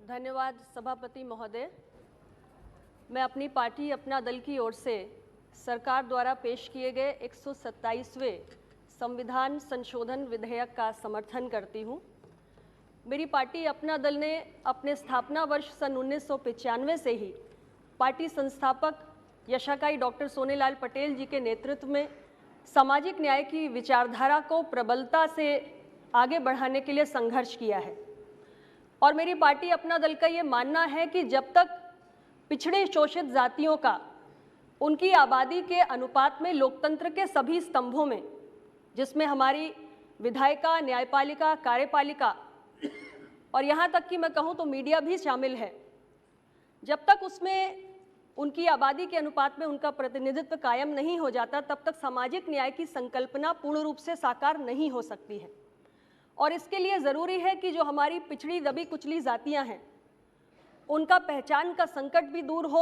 धन्यवाद सभापति महोदय। मैं अपनी पार्टी अपना दल की ओर से सरकार द्वारा पेश किए गए 127वें संविधान संशोधन विधेयक का समर्थन करती हूँ। मेरी पार्टी अपना दल ने अपने स्थापना वर्ष सन 1995 से ही पार्टी संस्थापक यशाकाई डॉक्टर सोनेलाल पटेल जी के नेतृत्व में सामाजिक न्याय की विचारधारा को प्रबलता से आगे बढ़ाने के लिए संघर्ष किया है और मेरी पार्टी अपना दल का ये मानना है कि जब तक पिछड़े शोषित जातियों का उनकी आबादी के अनुपात में लोकतंत्र के सभी स्तंभों में, जिसमें हमारी विधायिका, न्यायपालिका, कार्यपालिका और यहाँ तक कि मैं कहूँ तो मीडिया भी शामिल है, जब तक उसमें उनकी आबादी के अनुपात में उनका प्रतिनिधित्व कायम नहीं हो जाता, तब तक सामाजिक न्याय की संकल्पना पूर्ण रूप से साकार नहीं हो सकती है। और इसके लिए ज़रूरी है कि जो हमारी पिछड़ी दबी कुचली जातियां हैं, उनका पहचान का संकट भी दूर हो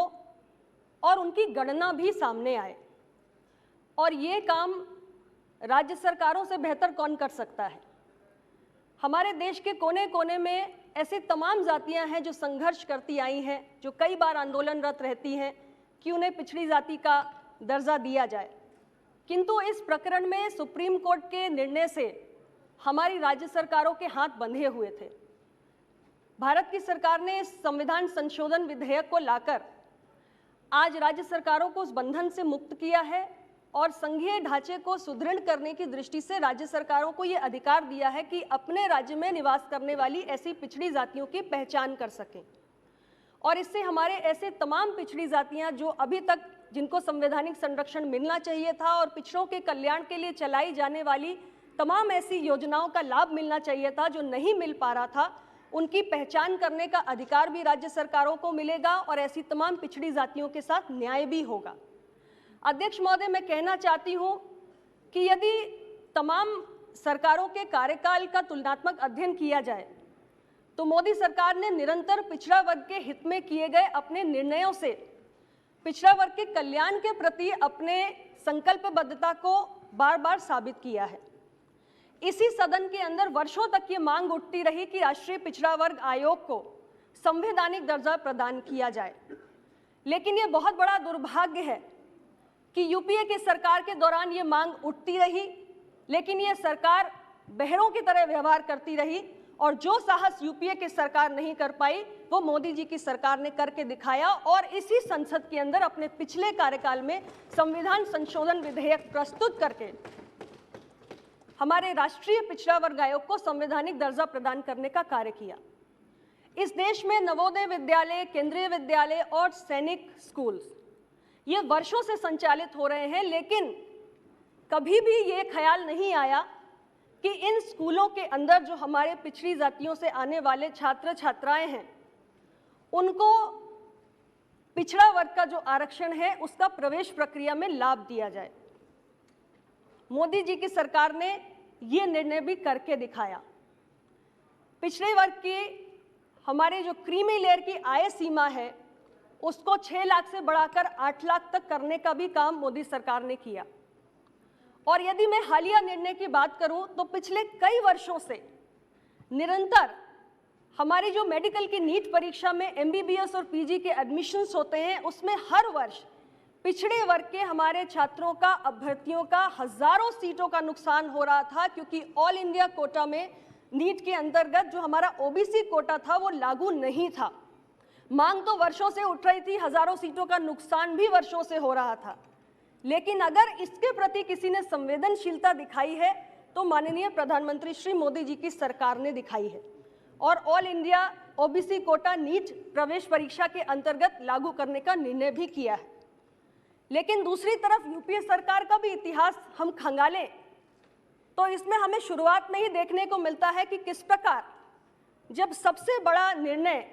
और उनकी गणना भी सामने आए। और ये काम राज्य सरकारों से बेहतर कौन कर सकता है। हमारे देश के कोने कोने में ऐसे तमाम जातियां हैं जो संघर्ष करती आई हैं, जो कई बार आंदोलनरत रहती हैं कि उन्हें पिछड़ी जाति का दर्जा दिया जाए। किंतु इस प्रकरण में सुप्रीम कोर्ट के निर्णय से हमारी राज्य सरकारों के हाथ बंधे हुए थे। भारत की सरकार ने इस संविधान संशोधन विधेयक को लाकर आज राज्य सरकारों को उस बंधन से मुक्त किया है और संघीय ढांचे को सुदृढ़ करने की दृष्टि से राज्य सरकारों को ये अधिकार दिया है कि अपने राज्य में निवास करने वाली ऐसी पिछड़ी जातियों की पहचान कर सकें। और इससे हमारे ऐसे तमाम पिछड़ी जातियां जो अभी तक जिनको संवैधानिक संरक्षण मिलना चाहिए था और पिछड़ों के कल्याण के लिए चलाई जाने वाली तमाम ऐसी योजनाओं का लाभ मिलना चाहिए था जो नहीं मिल पा रहा था, उनकी पहचान करने का अधिकार भी राज्य सरकारों को मिलेगा और ऐसी तमाम पिछड़ी जातियों के साथ न्याय भी होगा। अध्यक्ष महोदय, मैं कहना चाहती हूं कि यदि तमाम सरकारों के कार्यकाल का तुलनात्मक अध्ययन किया जाए तो मोदी सरकार ने निरंतर पिछड़ा वर्ग के हित में किए गए अपने निर्णयों से पिछड़ा वर्ग के कल्याण के प्रति अपने संकल्पबद्धता को बार बार साबित किया है। इसी सदन के अंदर वर्षों तक ये मांग उठती रही कि राष्ट्रीय पिछड़ा वर्ग आयोग को संवैधानिक दर्जा प्रदान किया जाए, लेकिन ये बहुत बड़ा दुर्भाग्य है कि यूपीए की सरकार के दौरान ये मांग उठती रही, लेकिन ये सरकार बहरों की तरह व्यवहार करती रही और जो साहस यूपीए की सरकार नहीं कर पाई वो मोदी जी की सरकार ने करके दिखाया और इसी संसद के अंदर अपने पिछले कार्यकाल में संविधान संशोधन विधेयक प्रस्तुत करके हमारे राष्ट्रीय पिछड़ा वर्ग आयोग को संवैधानिक दर्जा प्रदान करने का कार्य किया। इस देश में नवोदय विद्यालय, केंद्रीय विद्यालय और सैनिक स्कूल्स ये वर्षों से संचालित हो रहे हैं, लेकिन कभी भी ये ख्याल नहीं आया कि इन स्कूलों के अंदर जो हमारे पिछड़ी जातियों से आने वाले छात्र छात्राएं हैं उनको पिछड़ा वर्ग का जो आरक्षण है उसका प्रवेश प्रक्रिया में लाभ दिया जाए। मोदी जी की सरकार ने ये निर्णय भी करके दिखाया। पिछड़े वर्ग की हमारे जो क्रीमी लेयर की आय सीमा है उसको 6 लाख से बढ़ाकर 8 लाख तक करने का भी काम मोदी सरकार ने किया। और यदि मैं हालिया निर्णय की बात करूं तो पिछले कई वर्षों से निरंतर हमारी जो मेडिकल की नीट परीक्षा में एमबीबीएस और पीजी के एडमिशन्स होते हैं उसमें हर वर्ष पिछड़े वर्ग के हमारे छात्रों का, अभ्यर्थियों का हजारों सीटों का नुकसान हो रहा था, क्योंकि ऑल इंडिया कोटा में नीट के अंतर्गत जो हमारा ओबीसी कोटा था वो लागू नहीं था। मांग तो वर्षों से उठ रही थी, हजारों सीटों का नुकसान भी वर्षों से हो रहा था, लेकिन अगर इसके प्रति किसी ने संवेदनशीलता दिखाई है तो माननीय प्रधानमंत्री श्री मोदी जी की सरकार ने दिखाई है और all India OBC quota NEET प्रवेश परीक्षा के अंतर्गत लागू करने का निर्णय भी किया है। लेकिन दूसरी तरफ यूपीए सरकार का भी इतिहास हम खंगालें तो इसमें हमें शुरुआत में ही देखने को मिलता है कि किस प्रकार जब सबसे बड़ा निर्णय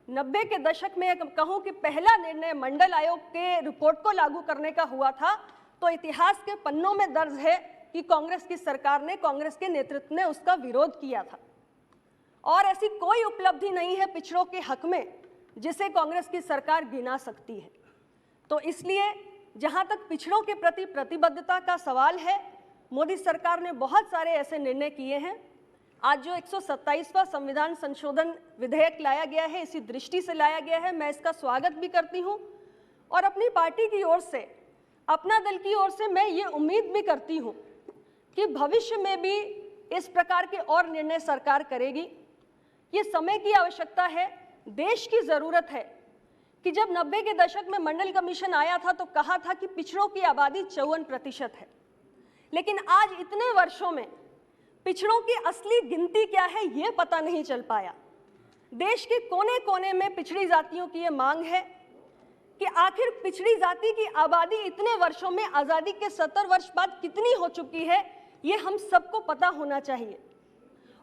90 के दशक में कहूं कि पहला निर्णय मंडल आयोग के रिपोर्ट को लागू करने का हुआ था तो इतिहास के पन्नों में दर्ज है कि कांग्रेस की सरकार ने, कांग्रेस के नेतृत्व ने उसका विरोध किया था। और ऐसी कोई उपलब्धि नहीं है पिछड़ों के हक में जिसे कांग्रेस की सरकार गिना सकती है। तो इसलिए जहां तक पिछड़ों के प्रति प्रतिबद्धता का सवाल है, मोदी सरकार ने बहुत सारे ऐसे निर्णय किए हैं। आज जो 127वां संविधान संशोधन विधेयक लाया गया है, इसी दृष्टि से लाया गया है। मैं इसका स्वागत भी करती हूं और अपनी पार्टी की ओर से, अपना दल की ओर से मैं ये उम्मीद भी करती हूं कि भविष्य में भी इस प्रकार के और निर्णय सरकार करेगी। ये समय की आवश्यकता है, देश की ज़रूरत है कि जब 90 के दशक में मंडल कमीशन आया था तो कहा था कि पिछड़ों की आबादी 54% है, लेकिन आज इतने वर्षों में पिछड़ों की असली गिनती क्या है ये पता नहीं चल पाया। देश के कोने कोने में पिछड़ी जातियों की ये मांग है कि आखिर पिछड़ी जाति की आबादी इतने वर्षों में, आज़ादी के 70 वर्ष बाद कितनी हो चुकी है, ये हम सबको पता होना चाहिए।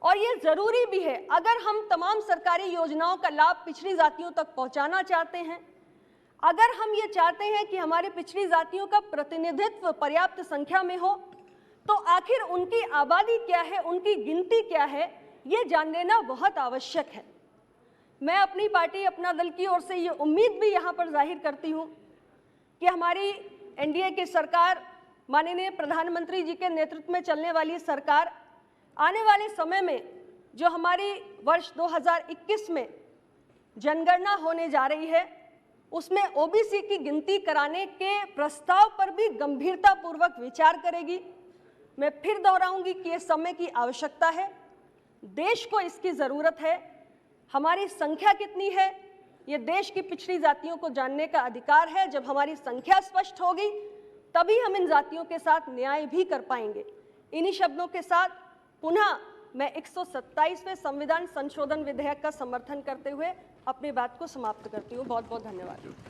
और ये ज़रूरी भी है, अगर हम तमाम सरकारी योजनाओं का लाभ पिछड़ी जातियों तक पहुंचाना चाहते हैं, अगर हम ये चाहते हैं कि हमारी पिछड़ी जातियों का प्रतिनिधित्व पर्याप्त संख्या में हो, तो आखिर उनकी आबादी क्या है, उनकी गिनती क्या है, ये जान लेना बहुत आवश्यक है। मैं अपनी पार्टी, अपना दल की ओर से ये उम्मीद भी यहाँ पर जाहिर करती हूँ कि हमारी एनडीए की सरकार, माननीय प्रधानमंत्री जी के नेतृत्व में चलने वाली सरकार आने वाले समय में जो हमारी वर्ष 2021 में जनगणना होने जा रही है, उसमें ओबीसी की गिनती कराने के प्रस्ताव पर भी गंभीरतापूर्वक विचार करेगी। मैं फिर दोहराऊंगी कि ये समय की आवश्यकता है, देश को इसकी ज़रूरत है। हमारी संख्या कितनी है, ये देश की पिछड़ी जातियों को जानने का अधिकार है। जब हमारी संख्या स्पष्ट होगी तभी हम इन जातियों के साथ न्याय भी कर पाएंगे। इन्हीं शब्दों के साथ पुनः मैं 127वें संविधान संशोधन विधेयक का समर्थन करते हुए अपनी बात को समाप्त करती हूँ। बहुत बहुत धन्यवाद।